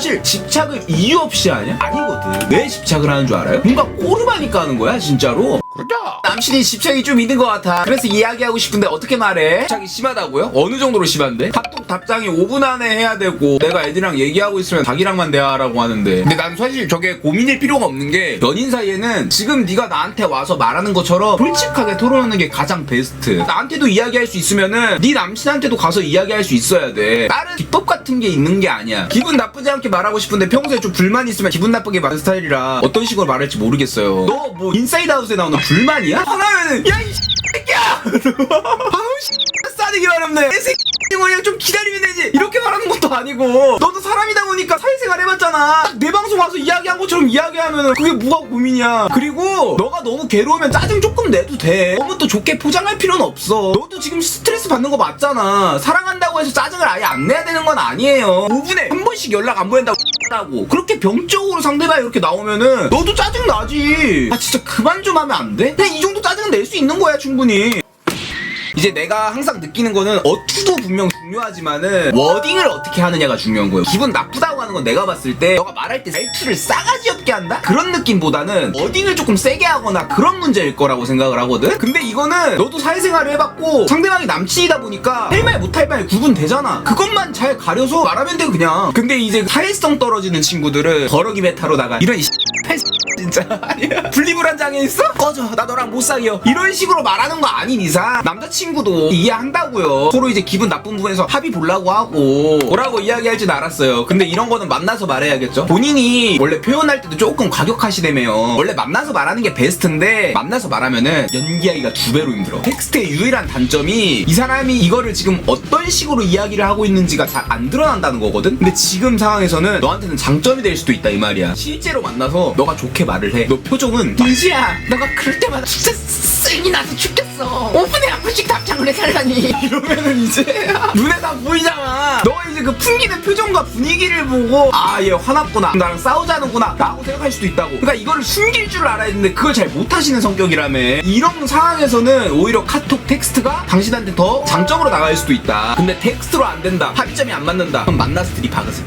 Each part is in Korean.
사실 집착을 이유 없이 하냐? 아니거든. 왜 집착을 하는 줄 알아요? 뭔가 꼬르마니까 하는 거야 진짜로. 그렇죠. 남친이 집착이 좀 있는 것 같아. 그래서 이야기하고 싶은데 어떻게 말해? 집착이 심하다고요? 어느 정도로 심한데? 카톡 답장이 5분 안에 해야 되고 내가 애들이랑 얘기하고 있으면 자기랑만 대화하라고 하는데, 근데 난 사실 저게 고민일 필요가 없는 게, 연인 사이에는 지금 네가 나한테 와서 말하는 것처럼 솔직하게 토론하는 게 가장 베스트. 나한테도 이야기할 수 있으면은 네 남친한테도 가서 이야기할 수 있어야 돼. 다른 기법 같은 게 있는 게 아니야. 기분 나쁘지 않게 말하고 싶은데 평소에 좀 불만 있으면 기분 나쁘게 말하는 스타일이라 어떤 식으로 말할지 모르겠어요. 너 뭐 인사이드 아웃에 나오는 불만이야? 하나는 야 이 새끼야! 아우 싸대기 어렵네. 이 새끼 그냥 좀 기다리면 되지. 이렇게 말하는 것도 아니고, 너도 사람이다 보니까 사회생활 해봤잖아. 딱 내 방송 와서 이야기한 것처럼 이야기하면은 그게 뭐가 고민이야. 그리고 너가 너무 괴로우면 짜증 조금 내도 돼. 너무 또 좋게 포장할 필요는 없어. 너도 지금 스트레스 받는 거 맞잖아. 사랑한다고 해서 짜증을 아예 안 내야 되는 건 아니에요. 5분에 한 번씩 연락 안 보낸다고 라고 그렇게 병적으로 상대방이 이렇게 나오면은 너도 짜증 나지. 아 진짜 그만 좀 하면 안 돼? 그냥 이 정도 짜증은 낼 수 있는 거야 충분히. 이제 내가 항상 느끼는 거는 어투도 분명 중요하지만은 워딩을 어떻게 하느냐가 중요한 거예요. 기분 나쁘다고 하는 건 내가 봤을 때 너가 말할 때 말투를 싸가지 없게 한다? 그런 느낌보다는 워딩을 조금 세게 하거나 그런 문제일 거라고 생각을 하거든? 근데 이거는 너도 사회생활을 해봤고 상대방이 남친이다 보니까 할 말 못할 말 구분되잖아. 그것만 잘 가려서 말하면 돼 그냥. 근데 이제 사회성 떨어지는 친구들은 버럭이 메타로다가 이런 진짜 아니야. 분리불안장애 있어? 꺼져. 나 너랑 못 사귀어. 이런 식으로 말하는 거 아닌 이상 남자친구도 이해한다고요. 서로 이제 기분 나쁜 부분에서 합의 보려고 하고 뭐라고 이야기할지는 알았어요. 근데 이런 거는 만나서 말해야겠죠. 본인이 원래 표현할 때도 조금 과격하시다며요. 원래 만나서 말하는 게 베스트인데 만나서 말하면은 연기하기가 2배로 힘들어. 텍스트의 유일한 단점이 이 사람이 이거를 지금 어떤 식으로 이야기를 하고 있는지가 잘 안 드러난다는 거거든. 근데 지금 상황에서는 너한테는 장점이 될 수도 있다 이 말이야. 실제로 만나서 너가 좋게 말을 해. 너 표정은 은지야 너가 그럴 때마다 진짜 쌘이 나서 죽겠어. 5분에 한 번씩 답장을 해달라니. 이러면은 이제 눈에 다 보이잖아. 너가 이제 그 풍기는 표정과 분위기를 보고 아 얘 화났구나 나랑 싸우자는구나 라고 생각할 수도 있다고. 그러니까 이거를 숨길 줄 알아야 되는데 그걸 잘 못하시는 성격이라며. 이런 상황에서는 오히려 카톡 텍스트가 당신한테 더 장점으로 나갈 수도 있다. 근데 텍스트로 안 된다, 합의점이 안 맞는다, 그럼 만나서 들이박으세요.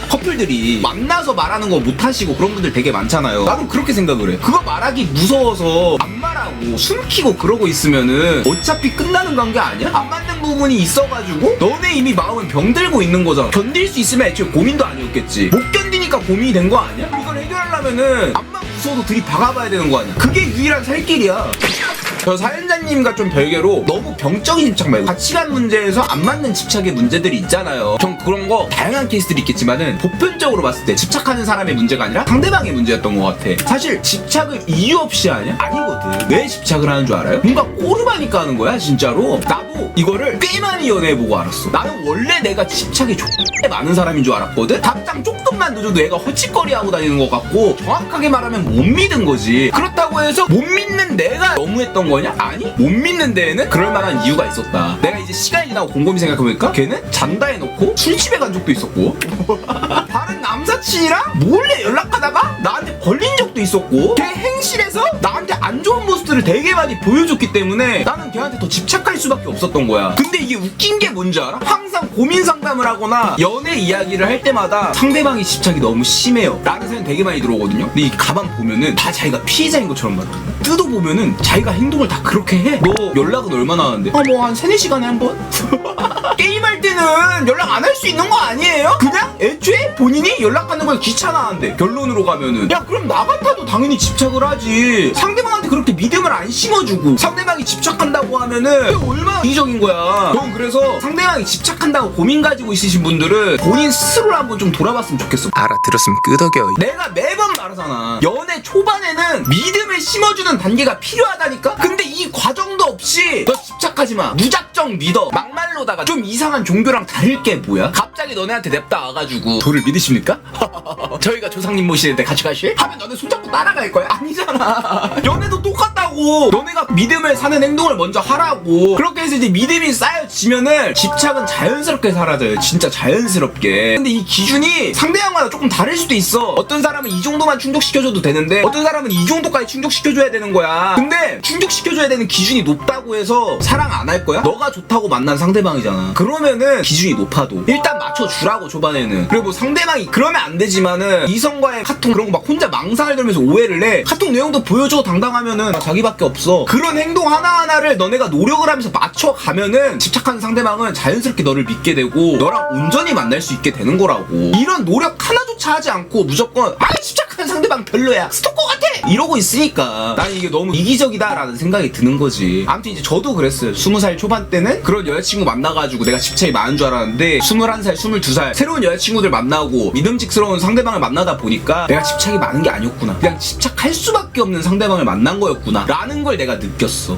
커플들이 만나서 말하는 거 못하시고 그런 분들 되게 많잖아요. 나는 그렇게 생각을 해. 그거 말하기 무서워서 안 말하고 숨기고 그러고 있으면은 어차피 끝나는 관계 아니야? 안 맞는 부분이 있어가지고 너네 이미 마음은 병들고 있는 거잖아. 견딜 수 있으면 애초에 고민도 아니었겠지. 못 견디니까 고민이 된 거 아니야? 이걸 해결하려면은 앞만 무서워도 들이박아봐야 되는 거 아니야? 그게 유일한 살 길이야. 저 사연자님과 좀 별개로 너무 병적인 집착 말고 가치관 문제에서 안 맞는 집착의 문제들이 있잖아요. 전 그런 거 다양한 케이스들이 있겠지만은 보편적으로 봤을 때 집착하는 사람의 문제가 아니라 상대방의 문제였던 것 같아. 사실 집착을 이유 없이 하냐? 아니거든. 왜 집착을 하는 줄 알아요? 뭔가 꼬르마니까 하는 거야 진짜로. 나도 이거를 꽤 많이 연애해보고 알았어. 나는 원래 내가 집착이 X에 많은 사람인 줄 알았거든. 답장 조금만 늦어도 얘가 헛짓거리하고 다니는 것 같고 정확하게 말하면 못 믿은 거지. 그렇다고 해서 못 믿는 내가 너무했던 거냐? 아니, 못 믿는 데에는 그럴 만한 이유가 있었다. 내가 이제 시간이 지나고 곰곰이 생각해보니까 걔는 잔다 해놓고 술집에 간 적도 있었고 다른 남사친이랑 몰래 연락하다가 나한테 걸린 적도 있었고 걔 행실에서 나한테 안 좋은 모습들을 되게 많이 보여줬기 때문에 나는 걔한테 더 집착할 수밖에 없었던 거야. 근데 이게 웃긴 게 뭔지 알아? 항상 고민 상담을 하거나 연애 이야기를 할 때마다 상대방이 집착이 너무 심해요 라는 사연 되게 많이 들어오거든요. 근데 이 가만 보면은 다 자기가 피해자인 것처럼 말해. 뜯어보면은 자기가 행동을 다 그렇게 해. 너 연락은 얼마나 하는데? 뭐 한 3-4시간에 한 번? 게임할 때는 연락 안 할 수 있는 거 아니에요? 그냥 애초에 본인이 연락하는 걸 귀찮아하는데 결론으로 가면은 야 그럼 나 같아도 당연히 집착을 하지. 상대방한테 그렇게 믿음을 안 심어주고 상대방이 집착한다고 하면은 얼마나 이기적인 거야. 넌 그래서 상대방이 집착한다고 고민 가지고 있으신 분들은 본인 스스로를 한번 좀 돌아봤으면 좋겠어. 알아들었으면 끄덕여. 내가 매번 말하잖아. 연애 초반에는 믿음을 심어주는 단계가 필요하다니까? 근데 이 과정도 없이 너 집착하지 마, 무작정 믿어, 막말로다가 좀 이상한 종교랑 다를 게 뭐야? 갑자기 너네한테 냅다 와가지고 도를 믿으십니까? 저희가 조상님 모시는데 같이 가실? 하면 너네 손잡고 따라갈 거야? 아니잖아. 연애도 똑같다고. 하라고. 너네가 믿음을 사는 행동을 먼저 하라고. 그렇게 해서 이제 믿음이 쌓여지면은 집착은 자연스럽게 사라져요. 진짜 자연스럽게. 근데 이 기준이 상대방마다 조금 다를 수도 있어. 어떤 사람은 이 정도만 충족시켜줘도 되는데 어떤 사람은 이 정도까지 충족시켜줘야 되는 거야. 근데 충족시켜줘야 되는 기준이 높다고 해서 사랑 안 할 거야? 너가 좋다고 만난 상대방이잖아. 그러면은 기준이 높아도 일단 맞춰주라고 초반에는. 그리고 뭐 상대방이 그러면 안 되지만은 이성과의 카톡 그런 거 막 혼자 망상을 들면서 오해를 해. 카톡 내용도 보여줘 당당하면은 자기밖에 없어. 그런 행동 하나하나를 너네가 노력을 하면서 맞춰가면은 집착하는 상대방은 자연스럽게 너를 믿게 되고 너랑 온전히 만날 수 있게 되는 거라고. 이런 노력 하나조차 하지 않고 무조건 집착하는 상대방 별로야, 스토커 같아, 이러고 있으니까 나는 이게 너무 이기적이다라는 생각이 드는 거지. 아무튼 이제 저도 그랬어요. 20살 초반 때는 그런 여자친구 만나가지고 내가 집착이 많은 줄 알았는데 21살 22살 새로운 여자친구들 만나고 믿음직스러운 상대방을 만나다 보니까 내가 집착이 많은 게 아니었구나, 그냥 집착할 수밖에 없는 상대방을 만난 거였구나 라는 걸 내가 느꼈어.